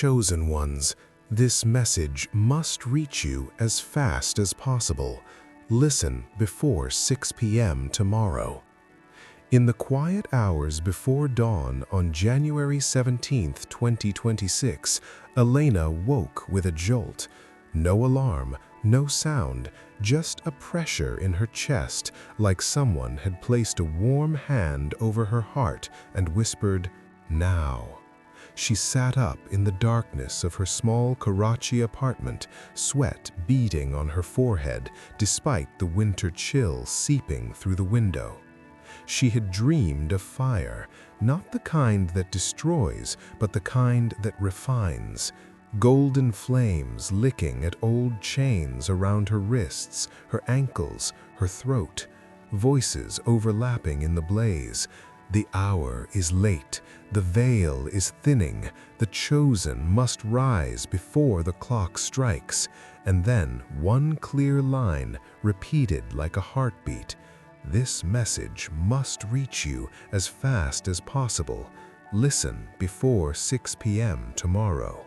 chosen ones, this message must reach you as fast as possible. Listen before 6 p.m. tomorrow. In the quiet hours before dawn on January 17, 2026, Elena woke with a jolt. No alarm, no sound, just a pressure in her chest, like someone had placed a warm hand over her heart and whispered, "Now." She sat up in the darkness of her small Karachi apartment, sweat beading on her forehead despite the winter chill seeping through the window. She had dreamed of fire, not the kind that destroys, but the kind that refines. Golden flames licking at old chains around her wrists, her ankles, her throat. Voices overlapping in the blaze. The hour is late, the veil is thinning, the chosen must rise before the clock strikes, and then one clear line, repeated like a heartbeat. This message must reach you as fast as possible. Listen before 6 p.m. tomorrow.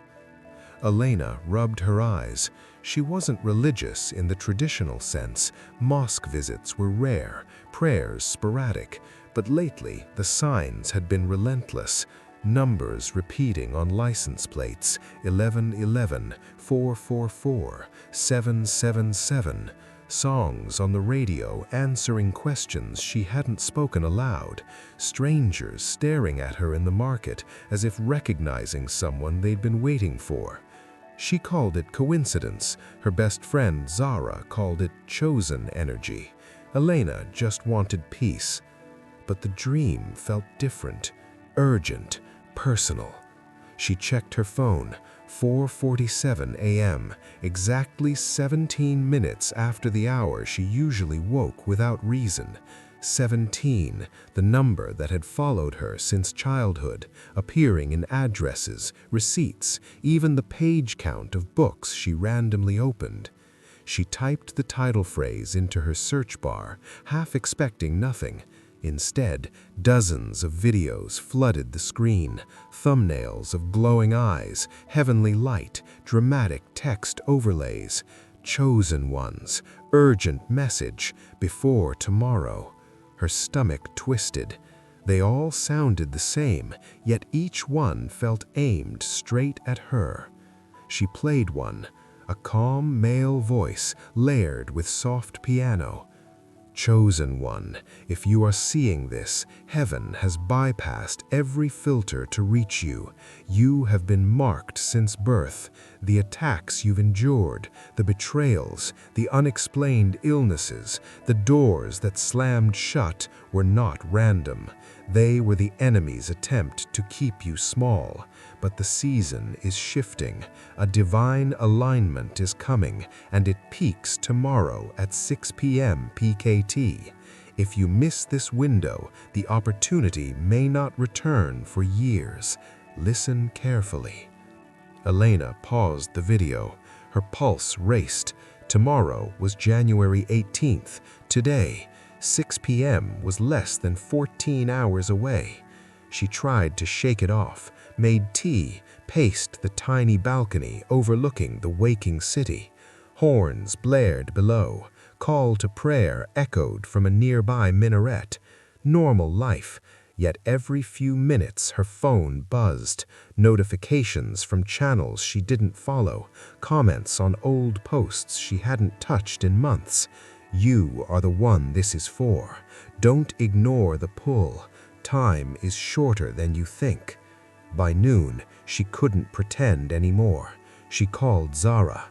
Elena rubbed her eyes. She wasn't religious in the traditional sense. Mosque visits were rare, prayers sporadic. But lately, the signs had been relentless. Numbers repeating on license plates, 1111, 444, 777. Songs on the radio answering questions she hadn't spoken aloud. Strangers staring at her in the market as if recognizing someone they'd been waiting for. She called it coincidence. Her best friend Zara called it chosen energy. Elena just wanted peace. But the dream felt different, urgent, personal. She checked her phone, 4:47 a.m., exactly 17 minutes after the hour she usually woke without reason. 17, the number that had followed her since childhood, appearing in addresses, receipts, even the page count of books she randomly opened. She typed the title phrase into her search bar, half expecting nothing. Instead, dozens of videos flooded the screen, thumbnails of glowing eyes, heavenly light, dramatic text overlays. Chosen ones, urgent message, before tomorrow. Her stomach twisted. They all sounded the same, yet each one felt aimed straight at her. She played one, a calm male voice layered with soft piano. Chosen one, if you are seeing this, heaven has bypassed every filter to reach you. You have been marked since birth. The attacks you've endured, the betrayals, the unexplained illnesses, the doors that slammed shut were not random. They were the enemy's attempt to keep you small. But the season is shifting. A divine alignment is coming, and it peaks tomorrow at 6 p.m. PKT. If you miss this window, the opportunity may not return for years. Listen carefully. Elena paused the video. Her pulse raced. Tomorrow was January 18th. Today, 6 p.m. was less than 14 hours away. She tried to shake it off, made tea, paced the tiny balcony overlooking the waking city. Horns blared below. Call to prayer echoed from a nearby minaret. Normal life, yet every few minutes her phone buzzed. Notifications from channels she didn't follow, comments on old posts she hadn't touched in months. You are the one this is for. Don't ignore the pull. Time is shorter than you think. By noon, she couldn't pretend anymore. She called Zara.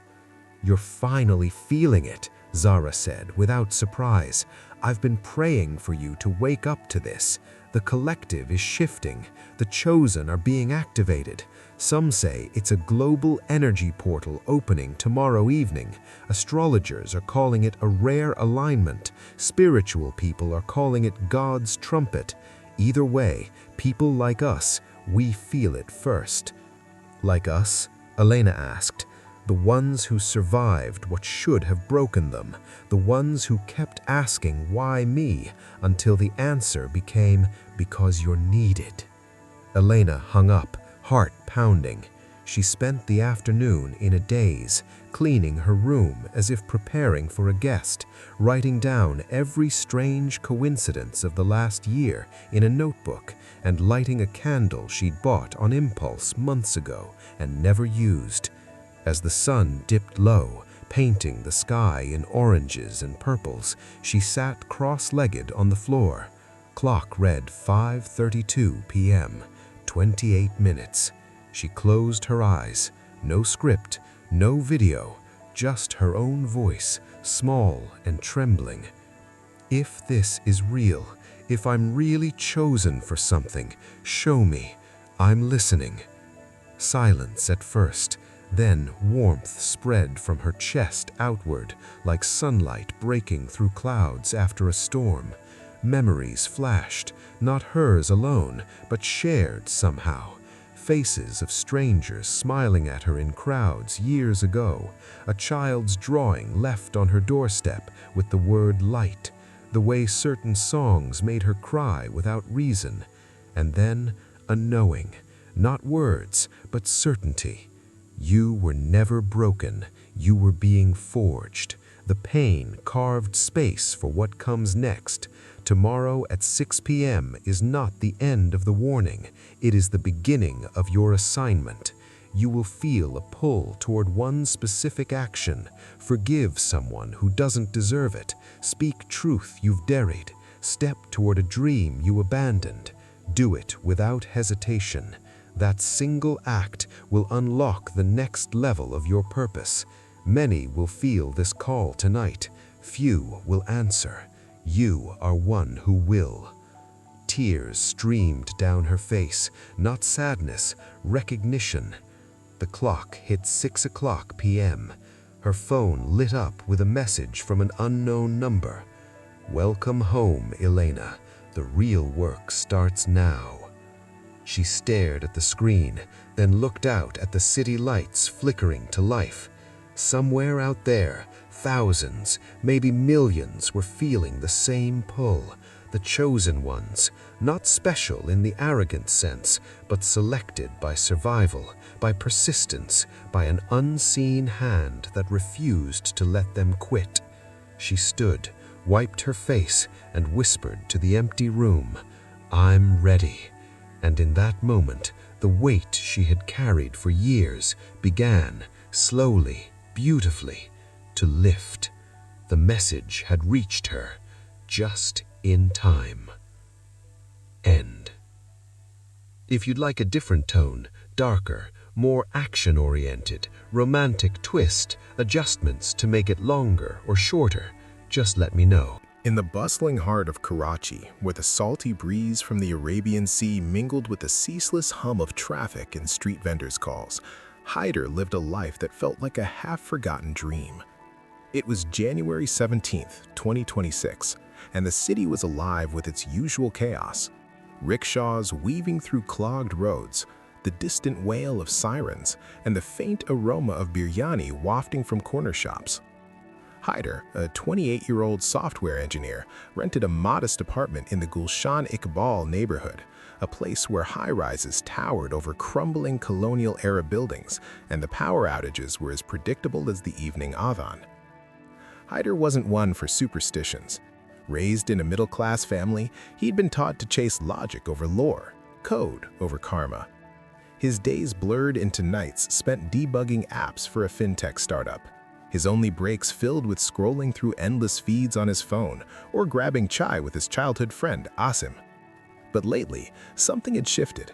"You're finally feeling it," Zara said without surprise. "I've been praying for you to wake up to this. The collective is shifting. The chosen are being activated. Some say it's a global energy portal opening tomorrow evening. Astrologers are calling it a rare alignment. Spiritual people are calling it God's trumpet. Either way, people like us, we feel it first." "Like us?" Elena asked. "The ones who survived what should have broken them. The ones who kept asking, 'Why me?' until the answer became, 'Because you're needed.'" Elena hung up, heart pounding. She spent the afternoon in a daze, cleaning her room as if preparing for a guest, writing down every strange coincidence of the last year in a notebook, and lighting a candle she'd bought on impulse months ago and never used. As the sun dipped low, painting the sky in oranges and purples, she sat cross-legged on the floor. Clock read 5:32 p.m., 28 minutes. She closed her eyes. No script, no video, just her own voice, small and trembling. If this is real, if I'm really chosen for something, show me. I'm listening. Silence at first, then warmth spread from her chest outward, like sunlight breaking through clouds after a storm. Memories flashed, not hers alone, but shared somehow. Faces of strangers smiling at her in crowds years ago, a child's drawing left on her doorstep with the word light, the way certain songs made her cry without reason, and then a knowing, not words, but certainty. You were never broken, you were being forged. The pain carved space for what comes next. Tomorrow at 6 p.m. is not the end of the warning. It is the beginning of your assignment. You will feel a pull toward one specific action. Forgive someone who doesn't deserve it. Speak truth you've dared. Step toward a dream you abandoned. Do it without hesitation. That single act will unlock the next level of your purpose. Many will feel this call tonight. Few will answer. You are one who will. Tears streamed down her face, not sadness, recognition. The clock hit 6 p.m. Her phone lit up with a message from an unknown number. Welcome home, Elena. The real work starts now. She stared at the screen, then looked out at the city lights flickering to life. Somewhere out there, thousands, maybe millions were feeling the same pull. The chosen ones, not special in the arrogant sense, but selected by survival, by persistence, by an unseen hand that refused to let them quit. She stood, wiped her face, and whispered to the empty room, "I'm ready." And in that moment, the weight she had carried for years began, slowly, beautifully, to lift. The message had reached her, just in time. End. If you'd like a different tone, darker, more action-oriented, romantic twist, adjustments to make it longer or shorter, just let me know. In the bustling heart of Karachi, where the salty breeze from the Arabian Sea mingled with the ceaseless hum of traffic and street vendors' calls, Hyder lived a life that felt like a half-forgotten dream. It was January 17th, 2026, and the city was alive with its usual chaos. Rickshaws weaving through clogged roads, the distant wail of sirens, and the faint aroma of biryani wafting from corner shops. Hyder, a 28-year-old software engineer, rented a modest apartment in the Gulshan Iqbal neighborhood, a place where high-rises towered over crumbling colonial-era buildings, and the power outages were as predictable as the evening adhan. Hyder wasn't one for superstitions. Raised in a middle-class family, he'd been taught to chase logic over lore, code over karma. His days blurred into nights spent debugging apps for a fintech startup. His only breaks filled with scrolling through endless feeds on his phone or grabbing chai with his childhood friend, Asim. But lately, something had shifted.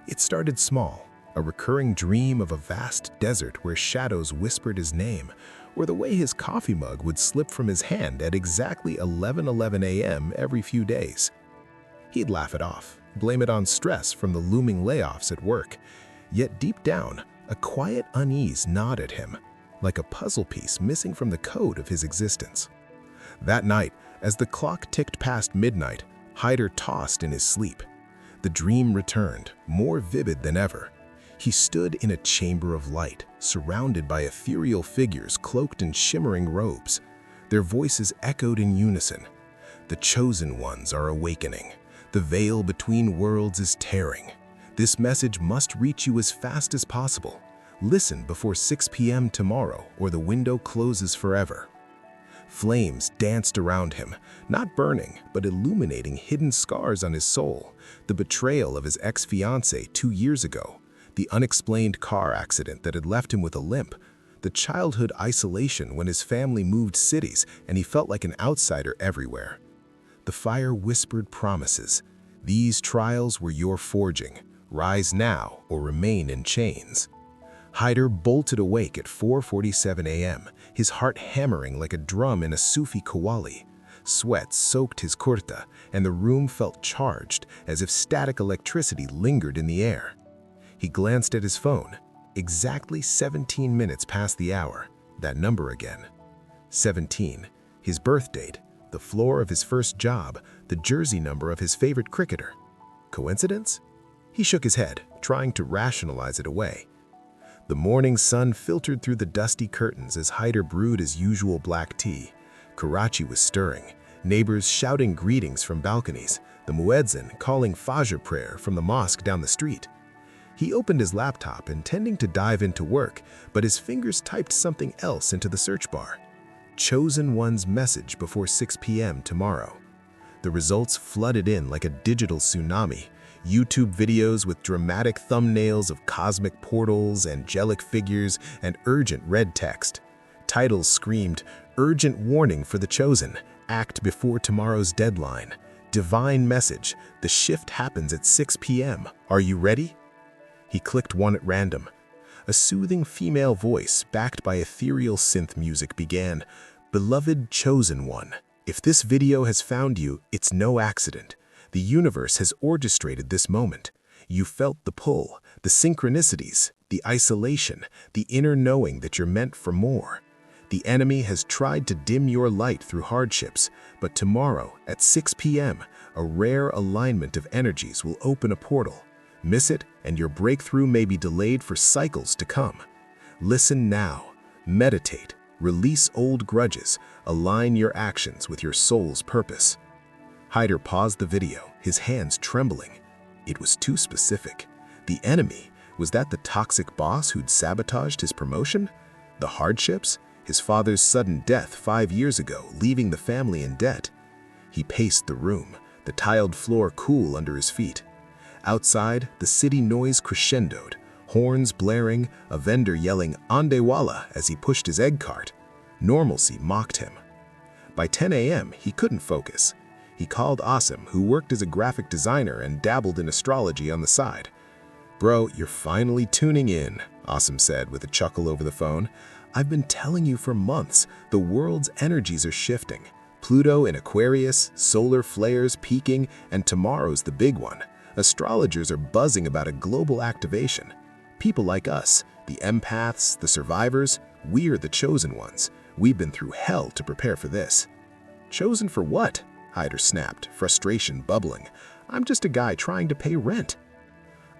It started small, a recurring dream of a vast desert where shadows whispered his name, or the way his coffee mug would slip from his hand at exactly 11:11 a.m. every few days. He'd laugh it off, blame it on stress from the looming layoffs at work. Yet deep down, a quiet unease gnawed at him, like a puzzle piece missing from the code of his existence. That night, as the clock ticked past midnight, Hyder tossed in his sleep. The dream returned, more vivid than ever. He stood in a chamber of light, surrounded by ethereal figures cloaked in shimmering robes. Their voices echoed in unison. The chosen ones are awakening. The veil between worlds is tearing. This message must reach you as fast as possible. Listen before 6 p.m. tomorrow, or the window closes forever. Flames danced around him, not burning, but illuminating hidden scars on his soul. The betrayal of his ex-fiancée 2 years ago, the unexplained car accident that had left him with a limp, the childhood isolation when his family moved cities and he felt like an outsider everywhere. The fire whispered promises. These trials were your forging. Rise now or remain in chains. Hyder bolted awake at 4:47 a.m., his heart hammering like a drum in a Sufi qawwali. Sweat soaked his kurta, and the room felt charged, as if static electricity lingered in the air. He glanced at his phone. Exactly 17 minutes past the hour. That number again. 17. His birth date, the floor of his first job, the jersey number of his favorite cricketer. Coincidence? He shook his head, trying to rationalize it away. The morning sun filtered through the dusty curtains as Hyder brewed his usual black tea. Karachi was stirring, neighbors shouting greetings from balconies, the muezzin calling Fajr prayer from the mosque down the street. He opened his laptop, intending to dive into work, but his fingers typed something else into the search bar. Chosen one's message before 6 p.m. tomorrow. The results flooded in like a digital tsunami. YouTube videos with dramatic thumbnails of cosmic portals, angelic figures, and urgent red text. Titles screamed, "Urgent warning for the chosen. Act before tomorrow's deadline. Divine message. The shift happens at 6 p.m. Are you ready?" He clicked one at random. A soothing female voice, backed by ethereal synth music, began, "Beloved chosen one, if this video has found you, it's no accident. The universe has orchestrated this moment. You felt the pull, the synchronicities, the isolation, the inner knowing that you're meant for more. The enemy has tried to dim your light through hardships, but tomorrow at 6 p.m., a rare alignment of energies will open a portal. Miss it, and your breakthrough may be delayed for cycles to come. Listen now, meditate, release old grudges, align your actions with your soul's purpose." Hyder paused the video, his hands trembling. It was too specific. The enemy, was that the toxic boss who'd sabotaged his promotion? The hardships? His father's sudden death 5 years ago, leaving the family in debt? He paced the room, the tiled floor cool under his feet. Outside, the city noise crescendoed, horns blaring, a vendor yelling "Andewala" as he pushed his egg cart. Normalcy mocked him. By 10 a.m., he couldn't focus. He called Asim, who worked as a graphic designer and dabbled in astrology on the side. "Bro, you're finally tuning in," Asim said with a chuckle over the phone. "I've been telling you for months, the world's energies are shifting. Pluto in Aquarius, solar flares peaking, and tomorrow's the big one. Astrologers are buzzing about a global activation. People like us, the empaths, the survivors, we're the chosen ones. We've been through hell to prepare for this." "Chosen for what?" Hyder snapped, frustration bubbling. "I'm just a guy trying to pay rent."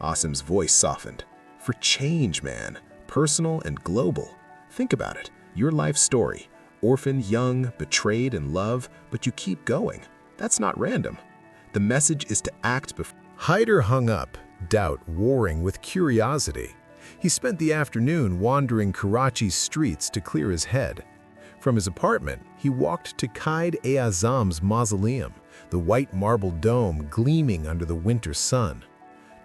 Asim's voice softened. "For change, man. Personal and global. Think about it. Your life story. Orphaned, young, betrayed in love, but you keep going. That's not random. The message is to act before." Hyder hung up, doubt warring with curiosity. He spent the afternoon wandering Karachi's streets to clear his head. From his apartment, he walked to Quaid-e-Azam's mausoleum, the white marble dome gleaming under the winter sun.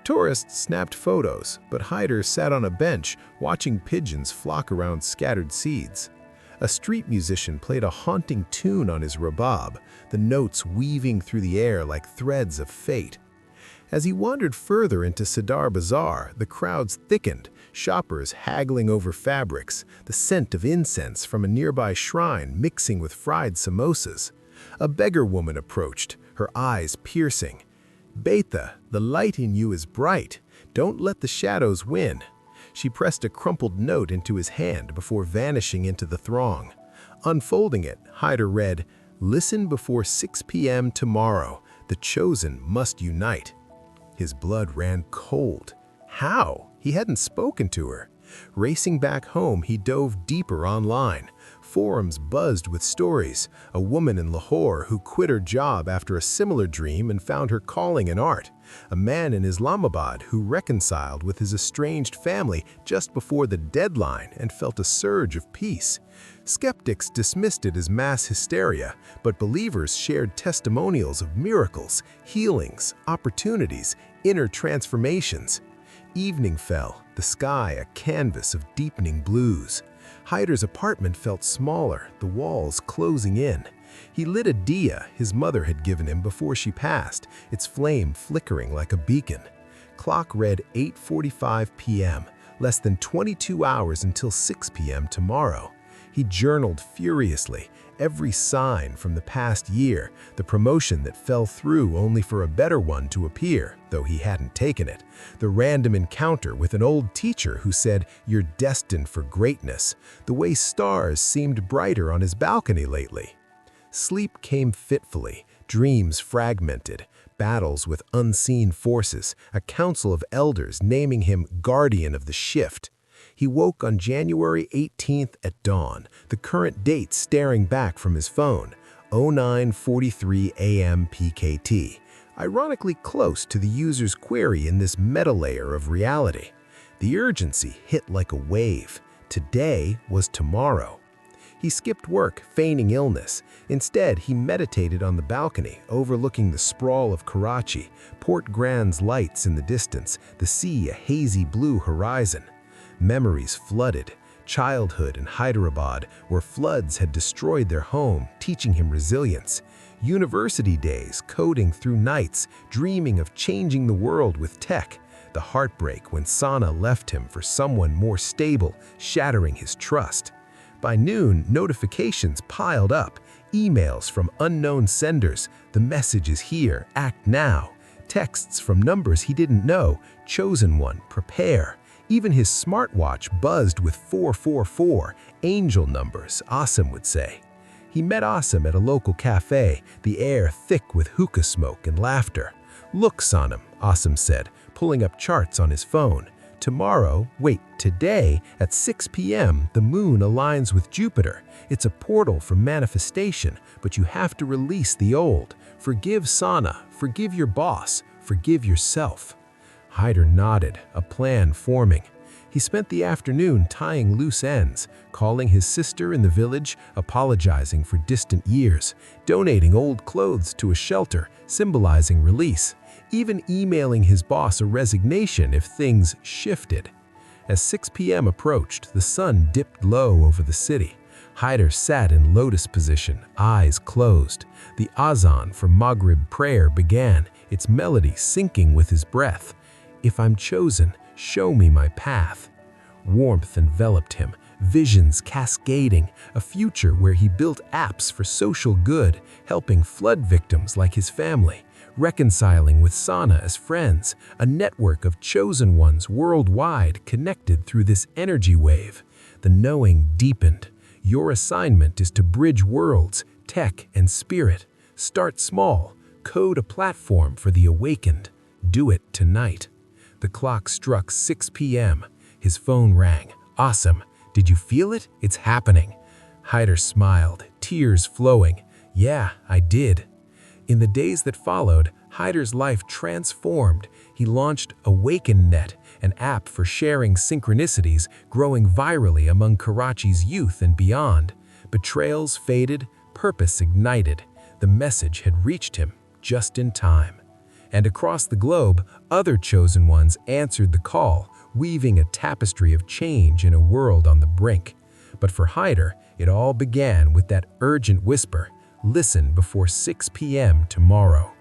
Tourists snapped photos, but Hyder sat on a bench watching pigeons flock around scattered seeds. A street musician played a haunting tune on his rabab, the notes weaving through the air like threads of fate. As he wandered further into Sadar Bazaar, the crowds thickened, shoppers haggling over fabrics, the scent of incense from a nearby shrine mixing with fried samosas. A beggar woman approached, her eyes piercing. "Beta, the light in you is bright. Don't let the shadows win." She pressed a crumpled note into his hand before vanishing into the throng. Unfolding it, Hyder read, "Listen before 6 p.m. tomorrow. The chosen must unite." His blood ran cold. How? He hadn't spoken to her. Racing back home, he dove deeper online. Forums buzzed with stories. A woman in Lahore who quit her job after a similar dream and found her calling in art. a man in Islamabad who reconciled with his estranged family just before the deadline and felt a surge of peace. Skeptics dismissed it as mass hysteria, but believers shared testimonials of miracles, healings, opportunities, inner transformations. Evening fell, the sky a canvas of deepening blues. Hyder's apartment felt smaller, the walls closing in. He lit a diya his mother had given him before she passed, its flame flickering like a beacon. Clock read 8:45 p.m., less than 22 hours until 6 p.m. tomorrow. He journaled furiously, every sign from the past year, the promotion that fell through only for a better one to appear, though he hadn't taken it, the random encounter with an old teacher who said, "You're destined for greatness," the way stars seemed brighter on his balcony lately. Sleep came fitfully, dreams fragmented, battles with unseen forces, a council of elders naming him guardian of the shift. He woke on January 18th at dawn, the current date staring back from his phone, 09:43 AM PKT, ironically close to the user's query in this meta layer of reality. The urgency hit like a wave. Today was tomorrow. He skipped work, feigning illness. Instead, he meditated on the balcony, overlooking the sprawl of Karachi, Port Grand's lights in the distance, the sea a hazy blue horizon. Memories flooded. Childhood in Hyderabad, where floods had destroyed their home, teaching him resilience. University days, coding through nights, dreaming of changing the world with tech. The heartbreak when Sana left him for someone more stable, shattering his trust. By noon, notifications piled up, emails from unknown senders, the message is here, act now. Texts from numbers he didn't know, chosen one, prepare. Even his smartwatch buzzed with 444, angel numbers, Asim would say. He met Asim at a local cafe, the air thick with hookah smoke and laughter. "Look, Sanam," Asim said, pulling up charts on his phone. Today, at 6 p.m., the moon aligns with Jupiter. It's a portal for manifestation, but you have to release the old. Forgive Sana, forgive your boss, forgive yourself. Hyder nodded, a plan forming. He spent the afternoon tying loose ends, calling his sister in the village, apologizing for distant years, donating old clothes to a shelter, symbolizing release, even emailing his boss a resignation if things shifted. As 6 p.m. approached, the sun dipped low over the city. Hyder sat in lotus position, eyes closed. The azan for Maghrib prayer began, its melody syncing with his breath. "If I'm chosen, show me my path." Warmth enveloped him, visions cascading, a future where he built apps for social good, helping flood victims like his family, reconciling with Sana as friends, a network of chosen ones worldwide connected through this energy wave. The knowing deepened. Your assignment is to bridge worlds, tech and spirit. Start small, code a platform for the awakened. Do it tonight. The clock struck 6 p.m. His phone rang. "Awesome. Did you feel it? It's happening." Hyder smiled, tears flowing. "Yeah, I did." In the days that followed, Hyder's life transformed. He launched AwakenNet, an app for sharing synchronicities, growing virally among Karachi's youth and beyond. Betrayals faded, purpose ignited. The message had reached him just in time. And across the globe, other chosen ones answered the call, weaving a tapestry of change in a world on the brink. But for Hyder, it all began with that urgent whisper, "Listen before 6 p.m. tomorrow."